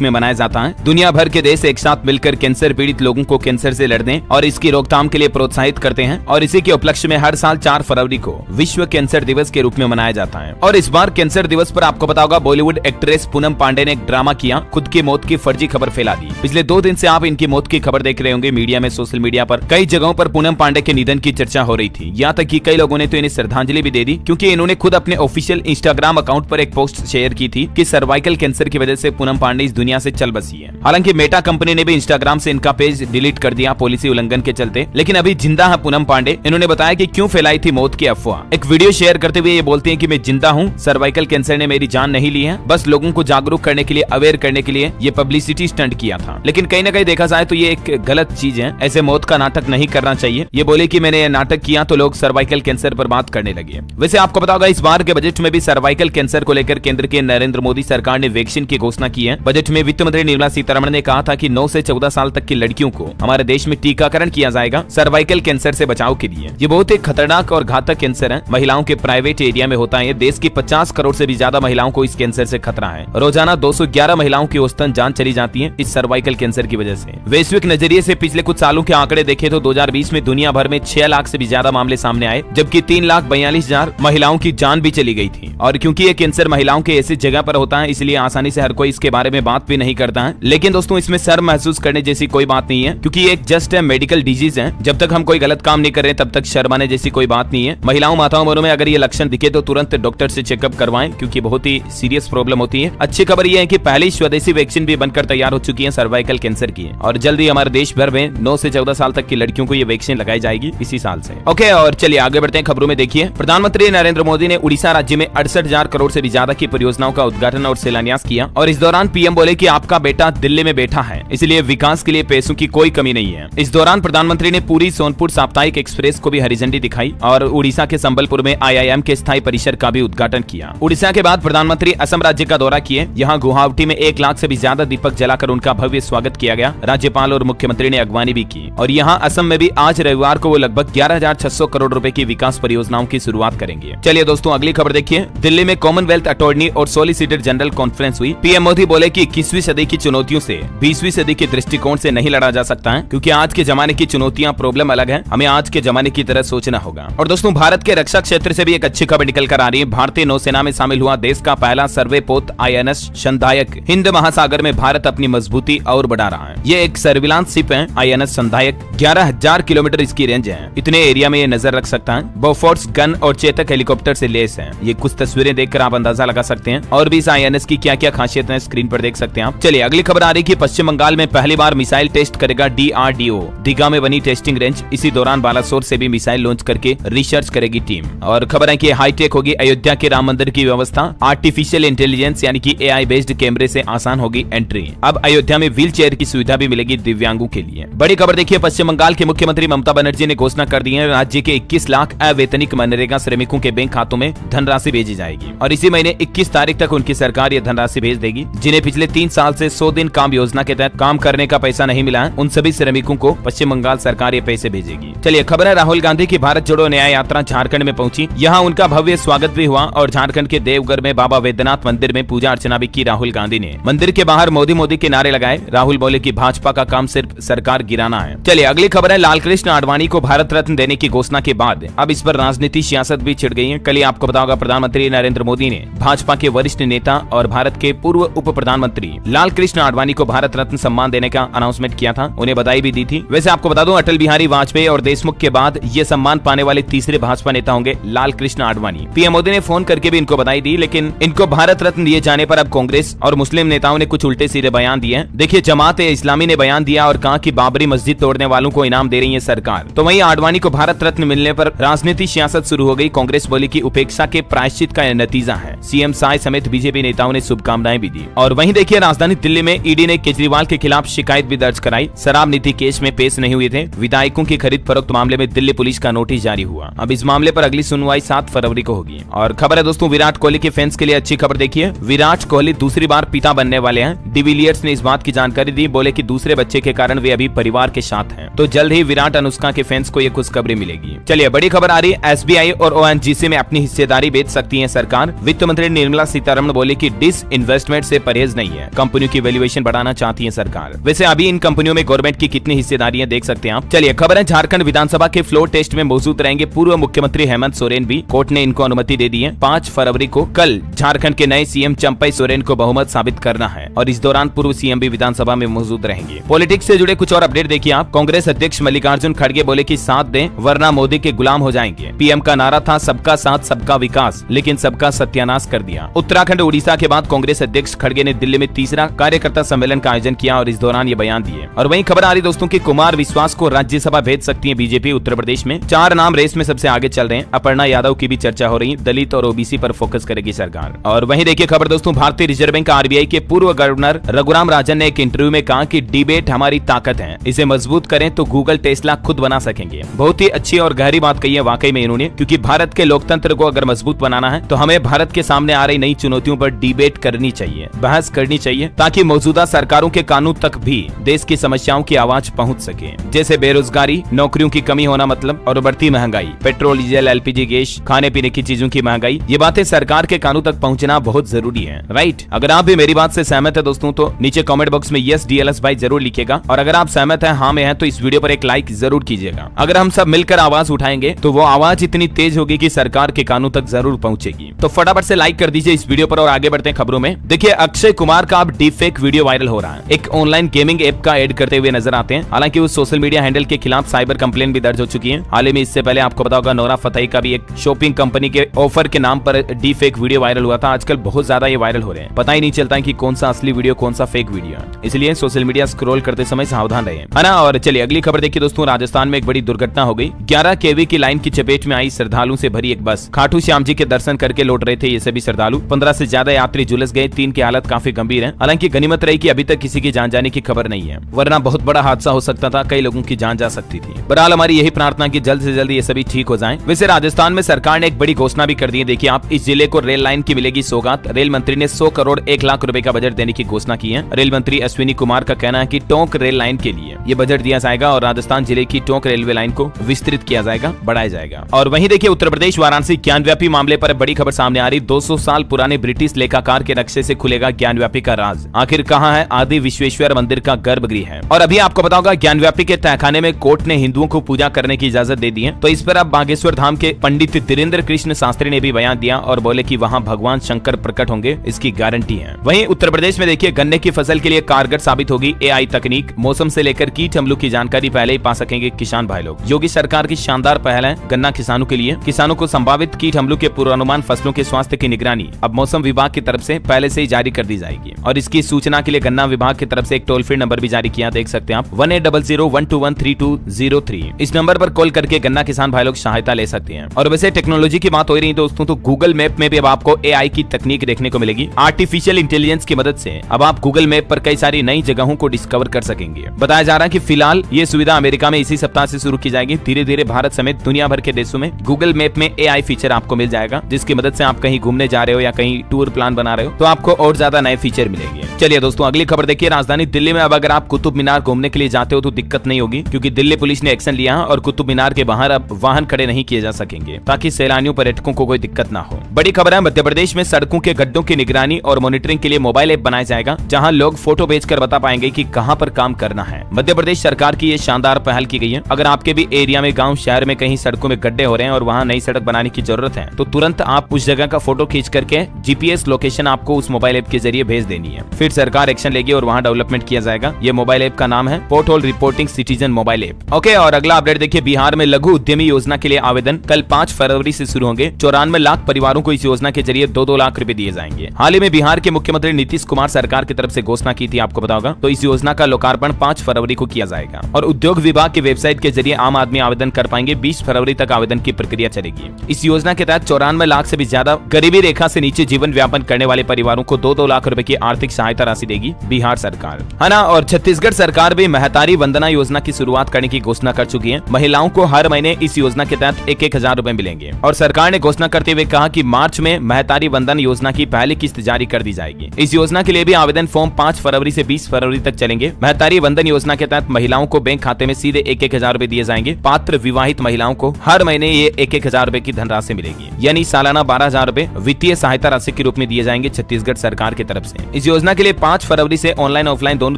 रूप में मनाया जाता है। दुनिया भर के देश एक साथ मिलकर कैंसर पीड़ित लोगों को कैंसर से लड़ने और इसकी रोकथाम के लिए प्रोत्साहित करते हैं और इसी के उपलक्ष्य में हर साल 4 फरवरी को विश्व कैंसर दिवस के रूप में मनाया जाता है। और इस बार कैंसर दिवस पर आपको पता होगा, बॉलीवुड एक्ट्रेस पूनम पांडे ने एक ड्रामा किया, खुद की मौत की फर्जी खबर फैला दी। पिछले 2 दिन से आप इनकी मौत की खबर देख रहे होंगे मीडिया में, सोशल मीडिया पर कई जगहों पर पूनम पांडे के निधन की चर्चा हो रही थी। यहाँ तक कि कई लोगों ने तो इन्हें श्रद्धांजलि भी दे दी, क्योंकि इन्होंने खुद अपने ऑफिशियल इंस्टाग्राम अकाउंट पर एक पोस्ट शेयर की थी कि सर्वाइकल कैंसर की वजह से पूनम पांडे इस दुनिया से चल बसी है। हालांकि मेटा कंपनी ने भी इंस्टाग्राम से इनका पेज डिलीट कर दिया पॉलिसी उल्लंघन के चलते, लेकिन अभी जिंदा है पूनम पांडे। इन्होंने बताया कि क्यों फैलाई थी मौत की अफवाह। एक वीडियो शेयर करते हुए ये बोलती हैं कि मैं जिंदा हूँ, सर्वाइकल कैंसर ने मेरी जान नहीं ली है, बस लोगों को जागरूक करने के लिए, अवेयर करने के लिए ये पब्लिसिटी स्टंट किया था। लेकिन कहीं ना कहीं देखा जाए तो ये एक गलत चीज है, ऐसे मौत का नाटक नहीं करना चाहिए। ये बोले कि मैंने नाटक किया तो लोग सर्वाइकल कैंसर पर बात करने लगे। वैसे आपको पता होगा, इस बार के बजट में भी सर्वाइकल कैंसर को लेकर केंद्र के नरेंद्र मोदी सरकार ने वैक्सीन की घोषणा की है। बजट में वित्त मंत्री निर्मला सीतारमण ने कहा था कि 9 से 14 साल तक की लड़कियों को हमारे देश में टीकाकरण किया जाएगा सर्वाइकल कैंसर से बचाव के लिए। ये बहुत ही खतरनाक और घातक कैंसर है, महिलाओं के प्राइवेट एरिया में होता है। देश की 50 करोड़ से भी ज्यादा महिलाओं को इस कैंसर से खतरा है। रोजाना 211 महिलाओं की औसतन जान चली जाती है इस सर्वाइकल कैंसर की वजह से। वैश्विक नजरिए से पिछले कुछ सालों के आंकड़े देखे तो 2020 में दुनिया भर में 6 लाख से भी ज्यादा मामले सामने आए, जबकि 3,42,000 महिलाओं की जान भी चली गई थी। और क्योंकि ये कैंसर महिलाओं के ऐसी जगह पर होता है, इसलिए आसानी से हर कोई इसके बारे में बात भी नहीं करता है। लेकिन दोस्तों, इसमें शर्म महसूस करने जैसी कोई बात नहीं है, क्योंकि ये एक जस्ट मेडिकल डिजीज है। जब तक हम कोई गलत काम नहीं कर रहे तब तक शर्माने जैसी कोई बात नहीं है। महिलाओं, माताओं, बहनों में अगर ये लक्षण दिखे तो तुरंत डॉक्टर से चेकअप करवाएं, क्योंकि बहुत ही सीरियस प्रॉब्लम होती है। अच्छी खबर यह है कि पहली स्वदेशी वैक्सीन भी बनकर तैयार हो चुकी है सर्वाइकल कैंसर की, और जल्द ही हमारे देश भर में 9 से 14 साल तक की लड़कियों को ये वैक्सीन लगाई जाएगी इसी साल से। ओके, और चलिए आगे बढ़ते हैं खबरों में। देखिए, प्रधानमंत्री नरेंद्र मोदी ने उड़ीसा राज्य में 68,000 करोड़ से भी ज्यादा की परियोजनाओं का उद्घाटन और शिलान्यास किया, और इस दौरान पीएम बोले कि आपका बेटा दिल्ली में बैठा है, इसलिए विकास के लिए पैसों की कोई कमी नहीं है। इस दौरान प्रधानमंत्री ने पूरी सोनपुर साप्ताहिक एक्सप्रेस को भी हरी झंडी दिखाई और उड़ीसा के संबलपुर में IIM के स्थायी परिसर का भी उद्घाटन किया। उड़ीसा के बाद प्रधानमंत्री असम राज्य का दौरा किए। यहाँ गुवाहाटी में 1 लाख से भी ज्यादा दीपक जलाकर उनका भव्य स्वागत किया गया। राज्यपाल और मुख्यमंत्री ने अगवानी भी की। और यहाँ असम में भी आज रविवार को वो लगभग 11,600 करोड़ रुपए की विकास परियोजनाओं की शुरुआत करेंगे। चलिए दोस्तों, अगली खबर देखिए। दिल्ली में कॉमनवेल्थ अटॉर्नी और सॉलिसिटर जनरल कॉन्फ्रेंस हुई। पीएम मोदी बोले कि 21वीं सदी की चुनौतियों से 20वीं सदी के दृष्टिकोण से नहीं लड़ा जा सकता है, क्योंकि आज के जमाने की चुनौतियां, प्रॉब्लम अलग है। हमें आज के जमाने की तरह सोचना होगा। और दोस्तों, भारत के रक्षा क्षेत्र से भी एक अच्छी खबर निकल कर आ रही है। भारतीय नौसेना में शामिल हुआ देश का पहला सर्वेपोत INS संधायक। हिंद महासागर में भारत अपनी मजबूती और बढ़ा रहा है। ये एक सर्विलांस शिप है INS संधायक। 11,000 किलोमीटर इसकी रेंज है। इतने एरिया में ये नजर रख सकता है। बोफोर्स गन और चेतक हेलीकॉप्टर से लेस है। ये कुछ तस्वीरें देखकर आप अंदाजा लगा सकते हैं। और भी इस INS की क्या क्या खासियत है स्क्रीन पर देख सकते हैं आप। चलिए अगली खबर आ रही है। पश्चिम बंगाल में पहली बार मिसाइल टेस्ट करेगा DRDO। दीघा में बनी टेस्टिंग रेंज। इसी दौरान बालासोर से भी मिसाइल लॉन्च करके रिसर्च करेगी टीम। और खबर है कि हाईटेक होगी अयोध्या के राम मंदिर की व्यवस्था। आर्टिफिशियल इंटेलिजेंस यानी कि AI बेस्ड कैमरे से आसान होगी एंट्री। अब अयोध्या में व्हील चेयर की सुविधा भी मिलेगी दिव्यांगों के लिए। बड़ी खबर देखिए, पश्चिम बंगाल के मुख्यमंत्री ममता बनर्जी ने घोषणा कर दी है, राज्य के 21 लाख अवैतनिक मनरेगा श्रमिकों के बैंक खातों में धनराशि भेजी जाएगी। और इसी महीने 21 तारीख तक उनकी सरकार ये धनराशि भेज देगी। जिन्हें पिछले 3 साल से 100 दिन काम योजना के तहत काम करने का पैसा नहीं मिला है, उन सभी श्रमिकों को पश्चिम बंगाल सरकार ये पैसे भेजेगी। चलिए खबर है, राहुल गांधी की भारत जोड़ो न्याय यात्रा झारखंड में पहुंची। यहाँ उनका भव्य स्वागत भी हुआ और झारखंड के देवघर में बाबा वैद्यनाथ मंदिर में पूजा अर्चना भी की। राहुल गांधी ने मंदिर के बाहर मोदी मोदी के नारे लगाए। राहुल बोले कि भाजपा का काम सिर्फ सरकार गिराना है। चलिए अगली खबर है, लालकृष्ण आडवाणी को भारत रत्न देने की घोषणा के बाद अब इस पर राजनीति सियासत भी छिड़ गई है। कल ही आपको पता होगा, प्रधानमंत्री नरेंद्र मोदी ने भाजपा के वरिष्ठ नेता और भारत के पूर्व उप प्रधानमंत्री लालकृष्ण आडवाणी को भारत रत्न सम्मान देने का अनाउंसमेंट किया था। उन्हें बधाई भी दी थी। वैसे आपको बता दूं, अटल बिहारी वाजपेयी और देशमुख के बाद ये सम्मान पाने वाले तीसरे भाजपा नेता होंगे लालकृष्ण आडवाणी। पीएम मोदी ने फोन करके भी इनको बधाई दी, लेकिन इनको भारत रत्न दिए जाने पर अब कांग्रेस और मुस्लिम नेताओं ने कुछ उल्टे सीधे बयान दिए। देखिए, जमात इस्लामी ने बयान दिया और कहा कि बाबरी मस्जिद तोड़ने वालों को इनाम दे रही है सरकार। तो वहीं आडवाणी को भारत रत्न मिलने पर राजनीति सियासत शुरू हो गई। कांग्रेस बोली कि उपेक्षा के प्रायश्चित का नतीजा है। सीएम साय समेत बीजेपी नेताओं ने शुभकामनाएं भी दी। और वहीं देखिए, राजधानी दिल्ली में ईडी ने केजरीवाल के खिलाफ शिकायत भी दर्ज कराई। शराब नीति केस में पेश नहीं हुए थे। विधायकों की खरीद फरोख्त मामले में दिल्ली पुलिस का नोटिस जारी हुआ। अब इस मामले पर अगली सुनवाई 7 फरवरी को होगी। और खबर है दोस्तों, विराट कोहली के फैंस के लिए अच्छी खबर देखिए। विराट कोहली दूसरी बार पिता बनने वाले हैं। डिविलियर्स ने इस बात की जानकारी दी। बोले कि दूसरे बच्चे के कारण वे अभी परिवार के साथ हैं। तो जल्द ही विराट अनुष्का के फैंस को ये खुशखबरी मिलेगी। चलिए बड़ी खबर आ रही है, SBI और ONGC में अपनी हिस्सेदारी बेच सकती है सरकार। वित्त मंत्री निर्मला सीतारमण बोले कि डिस इन्वेस्टमेंट से परहेज नहीं है। कंपनियों की वैल्यूएशन बढ़ाना चाहती है सरकार। वैसे अभी इन कंपनियों में गवर्नमेंट की कितनी हिस्सेदारी है देख सकते हैं आप। चलिए खबर है, झारखंड विधानसभा के फ्लोर टेस्ट में मौजूद रहेंगे पूर्व मुख्यमंत्री हेमंत सोरेन भी। कोर्ट ने इनको अनुमति दे दी है। 5 फरवरी को कल झारखंड के नए सीएम चंपई सोरेन को बहुमत साबित करना है और इस दौरान पूर्व सीएम भी विधानसभा में मौजूद रहेंगे। पॉलिटिक्स से जुड़े कुछ और अपडेट देखिए आप। कांग्रेस अध्यक्ष मल्लिकार्जुन खड़गे बोले कि साथ दें वरना मोदी के गुलाम हो जाएंगे। पीएम का नारा था सबका साथ सबका विकास, लेकिन सबका सत्यानाश कर दिया। उत्तराखंड उड़ीसा के बाद कांग्रेस अध्यक्ष खड़गे ने दिल्ली में तीसरा कार्यकर्ता सम्मेलन का आयोजन किया और इस दौरान ये बयान दिए। और वहीं खबर आ रही दोस्तों की कुमार विश्वास को राज्यसभा भेज सकती है बीजेपी। उत्तर प्रदेश में 4 नाम रेस में सबसे आगे चल रहे हैं। अपर्णा यादव की भी चर्चा हो रही है। दलित और ओबीसी पर फोकस करेगी सरकार। और वहीं देखिए खबर दोस्तों, भारतीय रिजर्व बैंक आरबीआई के पूर्व गवर्नर रघुराम राजन ने एक इंटरव्यू में कहा कि डिबेट हमारी ताकत है, इसे मजबूत करें तो गूगल टेस्ला खुद बना सकेंगे। बहुत ही अच्छी और गहरी बात कही है वाकई में इन्होंने, क्योंकि भारत के लोकतंत्र को अगर मजबूत बनाना है तो हमें भारत के सामने आ रही नई चुनौतियों पर डिबेट करनी चाहिए, बहस करनी चाहिए, ताकि मौजूदा सरकारों के कानून तक भी देश की समस्याओं की आवाज पहुंच सके। जैसे बेरोजगारी, नौकरियों की कमी होना मतलब और बढ़ती महंगाई, पेट्रोल डीजल एलपीजी गैस, खाने पीने की चीजों की महंगाई, ये बातें सरकार के कानून तक पहुंचना बहुत जरूरी है। राइट, अगर आप भी मेरी बात से सहमत है दोस्तों तो नीचे कमेंट बॉक्स में यस डीएलएस भाई जरूर लिखिएगा। और अगर आप सहमत है, हाँ में है, तो इस वीडियो पर एक लाइक जरूर कीजिएगा। अगर हम सब मिलकर आवाज उठाएंगे तो वो आवाज इतनी तेज होगी कि सरकार के कानून तक जरूर पहुंचेगी। तो फटाफट से लाइक कर दीजिए इस वीडियो पर और आगे बढ़ते हैं खबरों में। देखिए अक्षय कुमार का अब डीप फेक वीडियो वायरल हो रहा है। एक ऑनलाइन गेमिंग ऐप का एड करते हुए नजर आते हैं। हालांकि उस सोशल मीडिया हैंडल के खिलाफ साइबर कंप्लेंट भी दर्ज हो चुकी है। हाल ही में इससे पहले आपको पता होगा नोरा फतेही का भी एक शॉपिंग कंपनी के ऑफर के नाम पर डीप फेक वीडियो वायरल हुआ था। आजकल बहुत ज्यादा ये वायरल हो रहे हैं, पता ही नहीं चलता है कि कौन सा असली वीडियो कौन सा फेक वीडियो है। इसलिए सोशल मीडिया स्क्रॉल करते समय सावधान रहे, है ना। और चलिए अगली खबर देखिए दोस्तों, राजस्थान में एक बड़ी दुर्घटना हो गई। 11 केवी की लाइन की चपेट में आई श्रद्धालुओं से भरी एक बस। खाटू श्याम जी के दर्शन करके लौट रहे थे ये सभी श्रद्धालु। 15 से ज्यादा यात्री झुलस गए। 3 की हालत काफी गंभीर है। हालांकि गनीमत रही कि अभी तक किसी की जान जाने की खबर नहीं है, वरना बहुत बड़ा हादसा हो सकता था, कई लोगों की जान जा सकती थी। बहरहाल हमारी यही प्रार्थना कि जल्द से जल्द ये सभी ठीक हो जाएं। वैसे राजस्थान में सरकार ने एक बड़ी घोषणा भी कर दी है। देखिए आप, इस जिले को रेल लाइन की मिलेगी सौगात। रेल मंत्री ने 100 करोड़ 1 लाख रुपए का बजट देने की घोषणा की है। रेल मंत्री अश्विनी कुमार का कहना है कि टोंक रेल लाइन के लिए ये बजट दिया जाएगा और राजस्थान जिले की टोंक रेलवे लाइन को विस्तृत किया जाएगा, बढ़ाया जाएगा। और वहीं देखिए उत्तर प्रदेश वाराणसी ज्ञानव्यापी मामले पर बड़ी खबर सामने आ रही। 200 साल पुराने ब्रिटिश लेखाकार के नक्शे से खुलेगा ज्ञानव्यापी का राज। आखिर कहाँ है आदि विश्वेश्वर मंदिर का गर्भगृह है। और अभी आपको पता होगा ज्ञानव्यापी के तहखाने में कोर्ट ने हिंदुओं को पूजा करने की इजाजत दे दी है। तो इस पर अब बागेश्वर धाम के पंडित धीरेन्द्र कृष्ण शास्त्री ने भी बयान दिया और बोले कि वहाँ भगवान शंकर प्रकट होंगे, इसकी गारंटी है। वहीं उत्तर प्रदेश में देखिए गन्ने की फसल के लिए कारगर साबित होगी एआई तकनीक। मौसम से लेकर कीट हमलों की जानकारी पहले ही पा सकेंगे किसान भाई लोग। योगी सरकार की शानदार पहल है गन्ना किसानों के लिए। किसानों को संभावित कीट हमलों के पूर्वानुमान, फसलों के स्वास्थ्य की निगरानी अब मौसम विभाग की तरफ से पहले से ही जारी कर दी जाएगी। और इसकी सूचना के लिए गन्ना विभाग की तरफ से एक टोल फ्री नंबर भी जारी किया, देख सकते हैं आप 1800-121-3203। इस नंबर पर कॉल करके गन्ना किसान भाई लोग सहायता ले सकते हैं। और वैसे टेक्नोलॉजी की बात हो रही है दोस्तों, तो गूगल मैप में भी अब आपको एआई की तकनीक देखने को मिलेगी। आर्टिफिशियल इंटेलिजेंस की मदद से अब आप गूगल मैप पर कई सारी नई जगहों को डिस्कवर कर सकेंगे। बताया जा रहा है कि फिलहाल ये सुविधा अमेरिका में इसी सप्ताह से शुरू की जाएगी। धीरे धीरे भारत समेत दुनिया भर के देशों में गूगल मैप में एआई फीचर आपको मिल जाएगा, जिसकी मदद से आप कहीं घूमने जा रहे हो या कहीं टूर प्लान बना रहे हो तो आपको और ज्यादा नए फीचर मिलेंगे। चलिए दोस्तों अगली खबर देखिए, राजधानी दिल्ली में अब अगर आप कुतुब मीनार घूमने के लिए जाते हो तो दिक्कत नहीं होगी, क्योंकि दिल्ली पुलिस ने एक्शन लिया है और कुतुब मीनार के बाहर अब वाहन खड़े नहीं किए जा सकेंगे, ताकि सैलानियों पर्यटकों को कोई दिक्कत ना हो। बड़ी खबर है, मध्य प्रदेश में सड़कों के गड्ढों की निगरानी और मॉनिटरिंग के लिए मोबाइल ऐप बनाया जाएगा, जहां लोग फोटो भेजकर बता पाएंगे कि कहां पर काम करना है। मध्य प्रदेश सरकार की ये शानदार पहल की गई है। अगर आपके भी एरिया में, गाँव शहर में कहीं सड़कों में गड्ढे हो रहे हैं और वहाँ नई सड़क बनाने की जरूरत है, तो तुरंत आप उस जगह का फोटो खींच करके जीपीएस लोकेशन आपको उस मोबाइल ऐप के जरिए भेज देनी है। फिर सरकार एक्शन लेगी और वहाँ डेवलपमेंट किया जाएगा। ये मोबाइल ऐप का नाम है pothole reporting citizen mobile app. Okay, और अगला अपडेट देखिए, बिहार में लघु उद्यमी योजना के लिए आवेदन कल 5 फरवरी से शुरू होंगे। 94 लाख परिवारों को इस योजना के जरिए 2-2 लाख रुपए दिए जाएंगे। हाल ही में बिहार के मुख्यमंत्री नीतीश कुमार सरकार की तरफ से घोषणा की थी, आपको पता होगा। तो इस योजना का लोकार्पण 5 फरवरी को किया जाएगा और उद्योग विभाग की वेबसाइट के जरिए आम आदमी आवेदन कर पाएंगे। 20 फरवरी तक आवेदन की प्रक्रिया चलेगी। इस योजना के तहत 94 लाख से भी ज्यादा गरीबी रेखा से नीचे जीवन व्यापन करने वाले परिवारों को 2-2 लाख रुपए की आर्थिक सहायता राशि देगी बिहार सरकार, है ना। और छत्तीसगढ़ सरकार भी महतारी वंदना योजना की शुरुआत करने की घोषणा कर चुकी है। महिलाओं को हर महीने इस योजना के तहत 1-1 हजार रुपए मिलेंगे। और सरकार ने घोषणा करते हुए कहा कि मार्च में महतारी वंदन योजना की पहली किस्त जारी कर दी जाएगी। इस योजना के लिए भी आवेदन फॉर्म 5 फरवरी से 20 फरवरी तक चलेंगे। महतारी वंदन योजना के तहत महिलाओं को बैंक खाते में सीधे 1,000 रुपए दिए जाएंगे। पात्र विवाहित महिलाओं को हर महीने ये 1,000 रुपए की धनराशि मिलेगी, यानी सालाना 12,000 रुपए वित्तीय सहायता राशि के रूप में दिए जाएंगे छत्तीसगढ़ सरकार की तरफ से। इस योजना के लिए 5 फरवरी से ऑनलाइन ऑफलाइन दोनों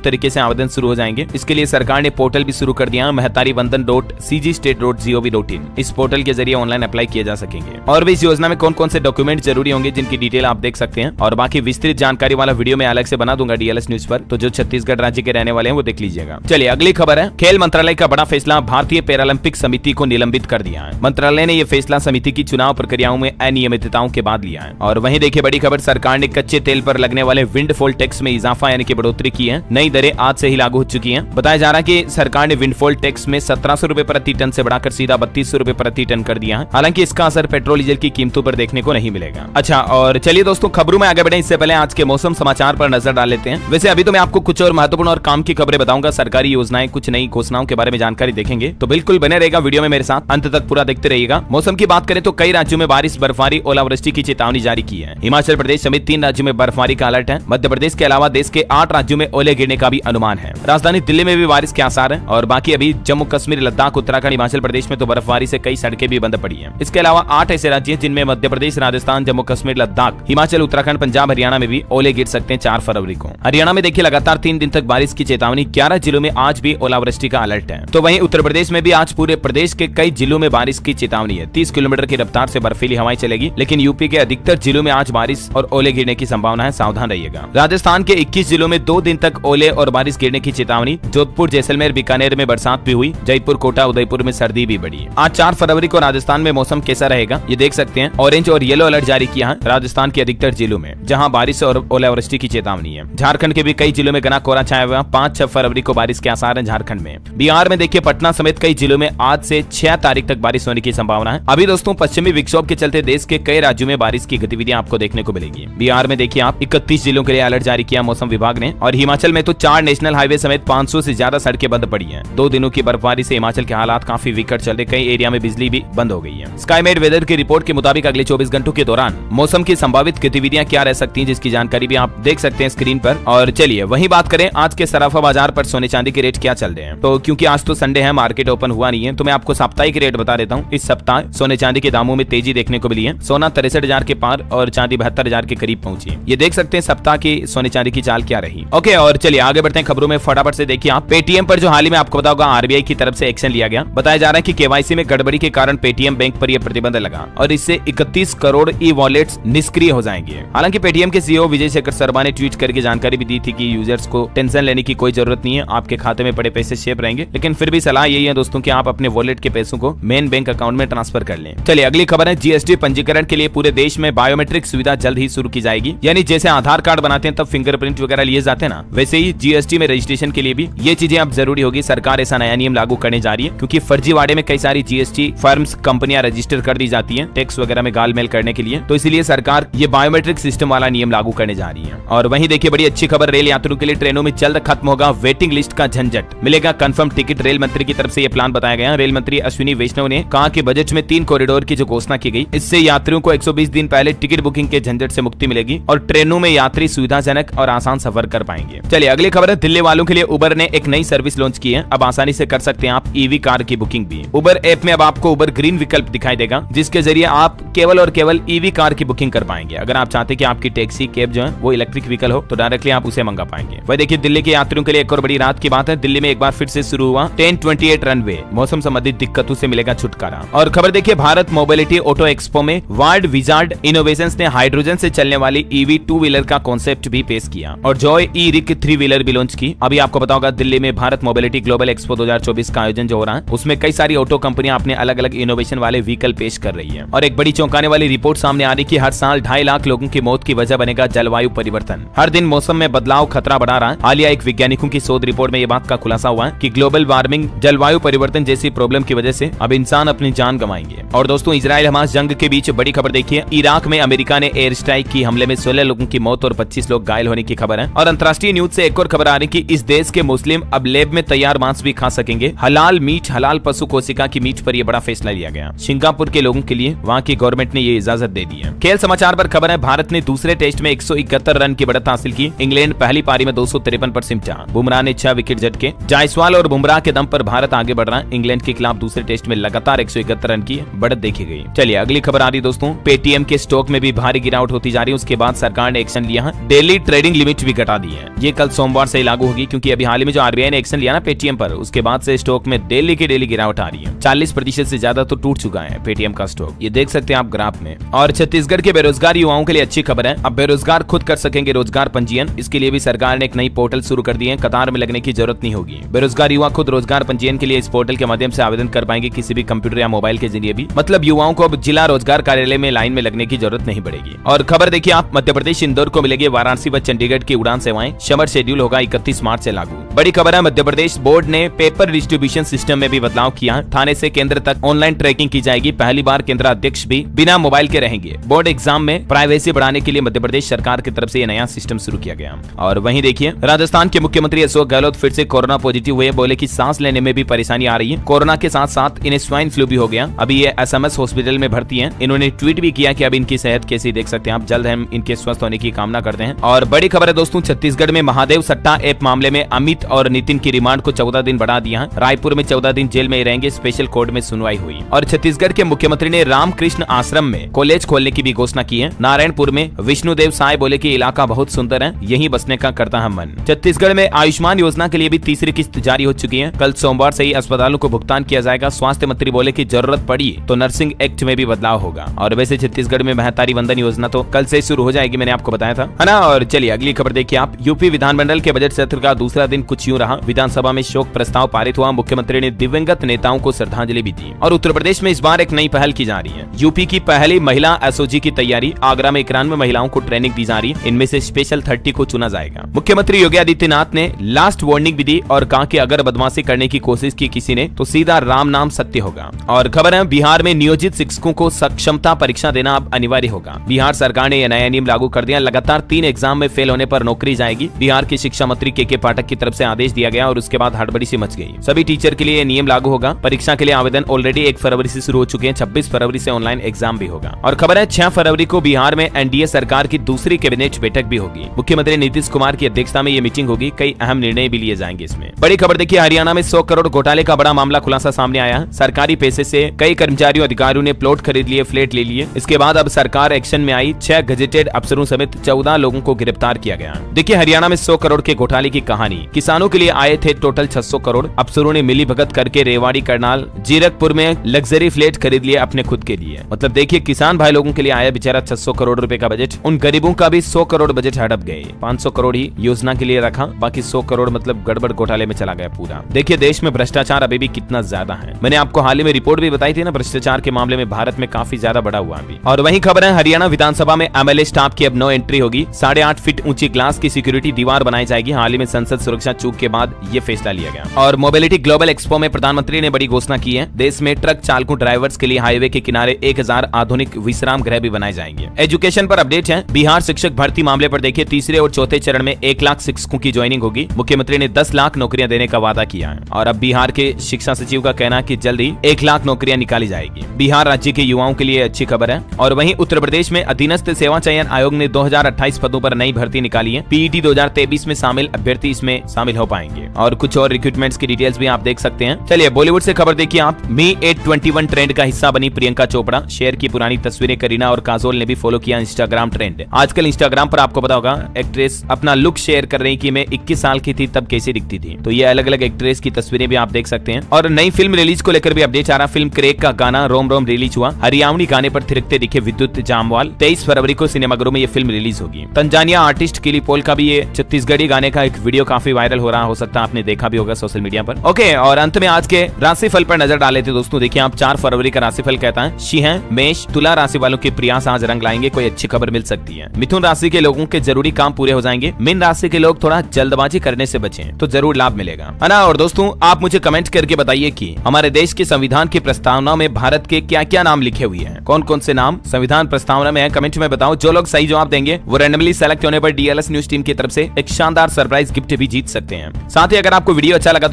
तरीके से आवेदन शुरू हो जाएंगे। इसके लिए सरकार ने पोर्टल भी शुरू कर दिया है, mehtaribandan.cgstate.gov.in। इस पोर्टल के जरिए ऑनलाइन अप्लाई किए जा सकेंगे। और भी इस योजना में कौन कौन से डॉक्यूमेंट जरूरी होंगे जिनकी डिटेल आप देख सकते हैं, और बाकी विस्तृत जानकारी वाला वीडियो मैं अलग से बना दूंगा डीएलएस न्यूज पर, तो जो छत्तीसगढ़ राज्य के रहने वाले हैं वो देख लीजिएगा। चलिए अगली खबर है, खेल मंत्रालय का बड़ा फैसला, भारतीय पैरालंपिक समिति को निलंबित कर दिया है। मंत्रालय ने यह फैसला समिति की चुनाव प्रक्रियाओं में अनियमितताओं के बाद लिया है। और वहीं देखिए बड़ी खबर, सरकार ने कच्चे तेल पर लगने वाले विंडफॉल टैक्स में इजाफा यानी कि बढ़ोतरी की है। नई दरें आज से ही लागू हो चुकी हैं। बताया जा रहा है कि सरकार ने विंडफॉल टैक्स में 1700 रुपए प्रति टन से बढ़ाकर सीधा 3200 रुपए प्रति टन कर दिया है। हालांकि इसका असर पेट्रोल डीजल की कीमतों पर देखने को नहीं मिलेगा। अच्छा, और चलिए दोस्तों खबरों में आगे बढ़े इससे पहले आज के मौसम समाचार पर नजर डाल लेते हैं। वैसे अभी तो मैं आपको कुछ और महत्वपूर्ण और काम की खबरें बताऊंगा, सरकारी योजनाएं, कुछ नई घोषणाओं के बारे में जानकारी देखेंगे, तो बिल्कुल बने रहेगा वीडियो में मेरे साथ, अंत तक पूरा देखते रहिएगा। मौसम की बात करें तो कई राज्यों में बारिश, बर्फबारी, ओलावृष्टि की चेतावनी जारी की है। हिमाचल प्रदेश समेत 3 राज्यों में बर्फबारी का अलर्ट है। मध्य प्रदेश के अलावा देश के 8 राज्यों में ओले गिरने का भी अनुमान है। राजधानी दिल्ली में भी बारिश के आसार है। और बाकी अभी जम्मू कश्मीर, लद्दाख, उत्तराखंड, हिमाचल प्रदेश में तो बर्फबारी से कई सड़कें भी बंद पड़ी हैं। इसके अलावा 8 ऐसे राज्य हैं जिनमें मध्य प्रदेश, राजस्थान, जम्मू कश्मीर, लद्दाख, हिमाचल, उत्तराखंड, पंजाब, हरियाणा में भी ओले गिर सकते हैं 4 फरवरी को। हरियाणा में देखिए लगातार 3 दिन तक बारिश की चेतावनी, 11 जिलों में आज भी ओलावृष्टि का अलर्ट है। तो वहीं उत्तर प्रदेश में भी आज पूरे प्रदेश के कई जिलों में बारिश की चेतावनी है। 30 किलोमीटर की रफ्तार से बर्फीली हवाएं चलेगी, लेकिन यूपी के अधिकतर जिलों में आज बारिश और ओले गिरने की संभावना है, सावधान रहिएगा। राजस्थान के 21 जिलों में 2 दिन तक ओले और बारिश गिरने की चेतावनी। जोधपुर, जैसलमेर, बीकानेर में बरसात भी हुई। जयपुर, कोटा, उदयपुर में सर्दी भी बढ़ी। आज 4 फरवरी को राजस्थान में मौसम कैसा रहेगा ये देख सकते हैं। ऑरेंज और येलो अलर्ट जारी किया है राजस्थान के अधिकतर जिलों में, जहां बारिश और ओलावृष्टि की चेतावनी है। झारखंड के भी कई जिलों में घना कोहरा छाया हुआ, 5-6 फरवरी को बारिश के आसार है झारखंड में। बिहार में देखिए पटना समेत कई जिलों में आज से 6 तारीख तक बारिश होने की संभावना है। अभी दोस्तों पश्चिमी विक्षोभ के चलते देश के कई राज्यों में बारिश की गतिविधियां आपको देखने को मिलेगी। बिहार में देखिए आप 31 जिलों के लिए अलर्ट जारी किया मौसम विभाग ने। और हिमाचल में तो 4 नेशनल हाईवे समेत 500 से ज्यादा सड़कें बंद पड़ी हैं। 2 दिनों की बर्फबारी से हिमाचल के हालात काफी विकट चल रहे, कई एरिया में बिजली भी बंद हो गई है। स्काईमेट वेदर की रिपोर्ट के मुताबिक अगले 24 घंटों के दौरान मौसम की संभावित गतिविधियां क्या रह सकती हैं, जिसकी जानकारी भी आप देख सकते हैं स्क्रीन पर। और चलिए वहीं बात करें आज के सराफा बाजार पर सोने चांदी के रेट क्या चल रहे हैं। तो क्योंकि आज तो संडे है, मार्केट ओपन हुआ नहीं है, तो मैं आपको साप्ताहिक रेट बता देता हूँ। इस सप्ताह सोने चांदी के दामों में तेजी देखने को मिली है। सोना 63,000 के पार और चांदी 72,000 के करीब पहुंची। ये देख सकते हैं सप्ताह की सोने चांदी की चाल क्या रही। ओके, और चलिए आगे बढ़ते हैं खबरों में फटाफट से। देखिए आप पेटीएम पर जो हाल ही में आपको बताऊंगा आरबीआई की तरफ से एक्शन लिया गया। बताया जा रहा है कि केवाईसी में गड़बड़ी के कारण पेटीएम बैंक पर यह प्रतिबंध लगा और इससे 31 करोड़ ई वॉलेट्स निष्क्रिय हो जाएंगे। हालांकि पेटीएम के सीईओ विजय शेखर शर्मा ने ट्वीट करके जानकारी भी दी थी कि यूजर्स को टेंशन लेने की कोई जरूरत नहीं है, आपके खाते में पड़े पैसे सेफ रहेंगे। लेकिन फिर भी सलाह यही है दोस्तों कि आप अपने वॉलेट के पैसों को मेन बैंक अकाउंट में ट्रांसफर कर लें। चलिए अगली खबर है, जीएसटी पंजीकरण के लिए पूरे देश में बायोमेट्रिक सुविधा जल्द ही शुरू की जाएगी। यानी जैसे आधार कार्ड बनाते हैं तब फिंगरप्रिंट वगैरह लिए जाते हैं ना, वैसे ही जीएसटी में रजिस्ट्रेशन के लिए भी ये चीजें अब जरूरी होगी। सरकार ऐसा नया नियम लागू करने जा रही है क्योंकि फर्जीवाड़े में कई सारी जीएसटी फर्म्स, कंपनियां रजिस्टर कर दी जाती हैं टैक्स वगैरह में गालमेल करने के लिए। तो इसलिए सरकार ये बायोमेट्रिक सिस्टम वाला नियम लागू करने जा रही है। और वहीं देखिए बड़ी अच्छी खबर, रेल यात्रियों के लिए ट्रेनों में जल्द खत्म होगा वेटिंग लिस्ट का झंझट, मिलेगा कंफर्म टिकट। रेल मंत्री की तरफ से ये प्लान बताया गया। रेल मंत्री अश्विनी वैष्णव ने कहा कि बजट में 3 कॉरिडोर की जो घोषणा की गई, इससे यात्रियों को 120 दिन पहले टिकट बुकिंग के झंझट से मुक्ति मिलेगी और ट्रेनों में यात्री सुविधाजनक और आसान सफर कर पाएंगे। चलिए अगली खबर है, दिल्ली वालों के लिए उबर ने एक नई सर्विस लॉन्च की है। अब आसानी से कर सकते हैं आप ईवी कार की बुकिंग भी। उबर ऐप में अब आपको उबर ग्रीन विकल्प दिखाई देगा, जिसके जरिए आप केवल और केवल ईवी कार की बुकिंग कर पाएंगे। अगर आप चाहते हैं कि आपकी टैक्सी, कैब जो है वो इलेक्ट्रिक व्हीकल हो, तो डायरेक्टली आप उसे मंगा पाएंगे। वही देखिए दिल्ली के यात्रियों के लिए एक और बड़ी राहत की बात है। दिल्ली में एक बार फिर से शुरू हुआ 1028 रनवे, मौसम संबंधित दिक्कतों से मिलेगा छुटकारा। और खबर देखिए, भारत मोबिलिटी ऑटो एक्सपो में वर्ल्ड विजार्ड इनोवेशंस ने हाइड्रोजन से चलने वाली ईवी 2 व्हीलर का कॉन्सेप्ट भी पेश किया और जॉय ई रिक 3 व्हीलर भी लॉन्च की। अभी आपको पता होगा दिल्ली में भारत मोबिलिटी ग्लोबल एक्सपो 2024 का आयोजन जो हो रहा है, उसमें कई सारी ऑटो कंपनियां अपने अलग अलग इनोवेशन वाले व्हीकल पेश कर रही है। और एक बड़ी चौंकाने वाली रिपोर्ट सामने आ रही कि हर साल 2.5 लाख लोगों की मौत की वजह बनेगा जलवायु परिवर्तन। हर दिन मौसम में बदलाव खतरा बढ़ा रहा है। हालिया एक वैज्ञानिकों की शोध रिपोर्ट में ये बात का खुलासा हुआ है कि ग्लोबल वार्मिंग, जलवायु परिवर्तन जैसी प्रॉब्लम की वजह से अब इंसान अपनी जान गंवाएंगे। और दोस्तों इजराइल हमास जंग के बीच बड़ी खबर देखिए, इराक में अमेरिका ने एयर स्ट्राइक की, हमले में 16 लोगों की मौत और 25 लोग घायल होने की खबर है। और अंतर्राष्ट्रीय न्यूज से एक और खबर आ रही कि इस देश के मुस्लिम अब लैब में तैयार मांस भी खा सकेंगे। हलाल मीट, हलाल पशु कोशिका की मीट पर यह बड़ा फैसला लिया गया। सिंगापुर के लोगों के लिए वहां की गवर्नमेंट ने ये इजाजत दे दी है। खेल समाचार पर खबर है, भारत ने दूसरे टेस्ट में 171 रन की बढ़त हासिल की। इंग्लैंड पहली पारी में 253 पर सिमटा। बुमराह ने 6 विकेट झटके। जायसवाल और बुमराह के दम पर भारत आगे बढ़ रहा है। इंग्लैंड के खिलाफ दूसरे टेस्ट में लगातार 171 रन की बढ़त देखी गई। चलिए अगली खबर आ रही दोस्तों, पेटीएम के स्टॉक में भी भारी गिरावट होती जा रही है। उसके बाद सरकार ने एक्शन लिया है, डेली ट्रेडिंग लिमिट भी घटा दी है। ये कल सोमवार से लागू होगी, क्योंकि अभी हाल ही में जो आरबीआई ने एक्शन लिया ना पेटीएम पर, उसके बाद से स्टॉक में डेली की डेली गिरावट आ रही है। 40% से ज्यादा तो टूट चुका है पेटीएम का स्टॉक, ये देख सकते हैं आप ग्राफ में। और छत्तीसगढ़ के बेरोजगार युवाओं के लिए अच्छी खबर है, अब बेरोजगार खुद कर सकेंगे रोजगार पंजीयन। इसके लिए भी सरकार ने एक नई पोर्टल शुरू कर दी है, कतार में लगने की जरूरत नहीं होगी। बेरोजगार युवा खुद रोजगार पंजीयन के लिए इस पोर्टल के माध्यम से आवेदन कर पाएंगे, किसी भी कंप्यूटर या मोबाइल के जरिए भी। मतलब युवाओं को अब जिला रोजगार कार्यालय में लाइन में लगने की जरूरत नहीं पड़ेगी। और खबर देखिए आप, मध्य प्रदेश इंदौर को मिलेगी वाराणसी व चंडीगढ़ की उड़ान सेवाएं, समर शेड्यूल होगा 31 मार्च से लागू। बड़ी खबर है, मध्य प्रदेश बोर्ड ने पेपर डिस्ट्रीब्यूशन सिस्टम में भी बदलाव किया। थाने से केंद्र तक ऑनलाइन ट्रैकिंग की जाएगी। पहली बार केंद्र अध्यक्ष भी बिना मोबाइल के रहेंगे। बोर्ड एग्जाम में प्राइवेसी बढ़ाने के लिए मध्य प्रदेश सरकार की तरफ से ये नया सिस्टम शुरू किया गया। और वहीं देखिए, राजस्थान के मुख्यमंत्री अशोक गहलोत फिर से कोरोना पॉजिटिव हुए, बोले कि सांस लेने में भी परेशानी आ रही है। कोरोना के साथ साथ इन्हें स्वाइन फ्लू भी हो गया। अभी ये SMS हॉस्पिटल में भर्ती हैं। इन्होंने ट्वीट भी किया कि अब इनकी सेहत कैसी, देख सकते हैं आप। जल्द हम इनके स्वस्थ होने की कामना करते हैं। और बड़ी खबर है दोस्तों, छत्तीसगढ़ में महादेव सट्टा ऐप मामले में अमित और नितिन की रिमांड को 14 दिन बढ़ा दिया है। रायपुर में 14 दिन जेल में रहेंगे। स्पेशल कोर्ट में सुनवाई हुई। और छत्तीसगढ़ के मुख्यमंत्री ने रामकृष्ण आश्रम में कॉलेज खोलने की भी घोषणा की है। नारायणपुर में विष्णुदेव साय बोले कि इलाका बहुत सुंदर है, यहीं बसने का करता है मन। छत्तीसगढ़ में आयुष्मान योजना के लिए भी तीसरी किस्त जारी हो चुकी है। कल सोमवार से ही अस्पतालों को भुगतान किया जाएगा। स्वास्थ्य मंत्री बोले कि जरूरत पड़ी तो नर्सिंग एक्ट में भी बदलाव होगा। और वैसे छत्तीसगढ़ में महतारी वंदन योजना तो कल से शुरू हो जाएगी, मैंने आपको बताया था, है ना। और चलिए अगली खबर देखिए आप, यूपी विधानमंडल के बजट सत्र का दूसरा दिन कुछ यूं रहा। विधानसभा में शोक प्रस्ताव पारित हुआ। मुख्यमंत्री ने दिवंगत नेताओं को श्रद्धांजलि भी दी। और उत्तर प्रदेश में इस बार एक नई पहल की जा रही है। यूपी की पहली महिला SOG की तैयारी। आगरा में 91 महिलाओं को ट्रेनिंग दी जा रही है। इनमें से स्पेशल 30 को चुना जाएगा। मुख्यमंत्री योगी आदित्यनाथ ने लास्ट वार्निंग भी दी और कहा कि अगर बदमाशी करने की कोशिश की किसी ने तो सीधा राम नाम सत्य होगा। और खबर है, बिहार में नियोजित शिक्षकों को सक्षमता परीक्षा देना अब अनिवार्य होगा। बिहार सरकार ने यह नया नियम लागू कर दिया। लगातार 3 एग्जाम में फेल होने पर नौकरी जाएगी। बिहार के शिक्षा मंत्री के पाठक की तरफ से आदेश दिया गया और उसके बाद हड़बड़ी सी मच गई। सभी टीचर के लिए यह नियम लागू होगा। परीक्षा के लिए आवेदन ऑलरेडी 1 फरवरी से शुरू हो चुके हैं। 26 फरवरी से ऑनलाइन एग्जाम भी होगा। और खबर है, 6 फरवरी को बिहार में NDA सरकार की दूसरी कैबिनेट बैठक भी होगी। मुख्यमंत्री नीतीश कुमार की अध्यक्षता में ये मीटिंग होगी। कई अहम निर्णय भी लिए जाएंगे इसमें। बड़ी खबर देखिए, हरियाणा में 100 करोड़ घोटाले का बड़ा मामला खुलासा सामने आया है। सरकारी पैसे से कई कर्मचारियों अधिकारियों ने प्लॉट खरीद लिए, फ्लैट ले लिए। इसके बाद अब सरकार एक्शन में आई। 6 गजेटेड अफसरों समेत 14 लोगों को गिरफ्तार किया गया। देखिए हरियाणा में 100 करोड़ के घोटाले की कहानी। किसानों के लिए आए थे टोटल 600 करोड़। अफसरों ने मिली भगत करके रेवाड़ी, करनाल, जीरकपुर में लग्जरी फ्लैट खरीद लिए अपने खुद के लिए। मतलब देखिए, किसान भाई लोगों के लिए आया बेचारा 600 करोड़ रुपए का बजट। उन गरीबों का भी 100 करोड़ बजट हड़प गए। 500 करोड़ ही योजना के लिए रखा, बाकी 100 करोड़ मतलब गड़बड़ घोटाले में चला गया पूरा। देखिए देश में भ्रष्टाचार अभी भी कितना ज्यादा है। मैंने आपको हाल ही में रिपोर्ट भी बताई थी ना, भ्रष्टाचार के मामले में भारत में काफी ज्यादा बढ़ा हुआ अभी। और वही खबर है, हरियाणा विधानसभा में MLA स्टाफ की अब नो एंट्री होगी। 8.5 फीट ऊंची ग्लास की सिक्योरिटी दीवार बनाई जाएगी। हाल ही में संसद सुरक्षा चूक के बाद ये फैसला लिया गया। और मोबिलिटी ग्लोबल एक्सपो में प्रधानमंत्री ने बड़ी घोषणा की है। देश में ट्रक चालकों ड्राइवर्स के लिए हाईवे के किनारे 1000 आधुनिक विश्राम गृह भी बनाए जाएंगे। एजुकेशन पर अपडेट है। बिहार शिक्षक भर्ती मामले पर देखिए, तीसरे और चौथे चरण में 1 लाख शिक्षकों की ज्वाइनिंग होगी। मुख्यमंत्री ने 10 लाख नौकरियां देने का वादा किया है। और अब बिहार के शिक्षा सचिव का कहना है कि जल्द ही 1 लाख नौकरियां निकाली जाएगी। बिहार राज्य के युवाओं के लिए अच्छी खबर है। और वहीं उत्तर प्रदेश में अधीनस्थ सेवा चयन आयोग ने 2028 पदों पर नई भर्ती निकाली है। PET 2023 में शामिल अभ्यर्थी इसमें शामिल हो पाएंगे। और कुछ और रिक्रूटमेंट्स की डिटेल्स भी आप देख सकते हैं। चलिए बॉलीवुड से खबर देखिए आप। मी 821 ट्रेंड का हिस्सा बनी प्रियंका चोपड़ा। शेयर की पुरानी तस्वीरें करीना और काजोल ने भी फॉलो किया इंस्टाग्राम ट्रेंड। आजकल इंस्टाग्राम पर आपको पता होगा, एक्ट्रेस अपना लुक शेयर कर रही कि मैं 21 साल की थी तब कैसी दिखती थी। तो ये अलग अलग एक्ट्रेस की तस्वीरें भी आप देख सकते हैं। और नई फिल्म रिलीज को लेकर भी अपडेट आ रहा। फिल्म क्रेक का गाना रोम रोम रिलीज हुआ। हरियाणवी गाने पर थिरकते दिखे विद्युत जामवाल। 23 फरवरी को सिनेमाघरों में ये फिल्म रिलीज होगी। तंजानिया आर्टिस्ट किली पोल का भी ये छत्तीसगढ़ी गाने का एक वीडियो काफी वायरल हो रहा, हो सकता है आपने देखा भी होगा सोशल मीडिया पर। ओके, और अंत में आज के राशिफल पर नजर डाले थे दोस्तों। देखिए आप, 4 फरवरी का राशिफल कहता है, सिंह, मेष, तुला राशि वालों के प्रयास आज रंग लाएंगे। कोई अच्छी खबर मिल सकती है। मिथुन राशि के लोगों के जरूरी काम पूरे हो जाएंगे। मीन राशि के लोग थोड़ा जल्दबाजी करने से बचें तो जरूर लाभ मिलेगा, है ना। और दोस्तों आप मुझे कमेंट करके बताइए कि हमारे देश के संविधान की प्रस्तावना में भारत के क्या क्या नाम लिखे हुए हैं, कौन कौन से नाम संविधान प्रस्तावना में है, कमेंट में बताओ। जो लोग सही जवाब देंगे वो रैंडमली सेलेक्ट होने पर DLS न्यूज टीम की तरफ से एक शानदार सरप्राइज गिफ्ट भी जीत सकते हैं। साथ ही अगर आपको वीडियो अच्छा लगा तो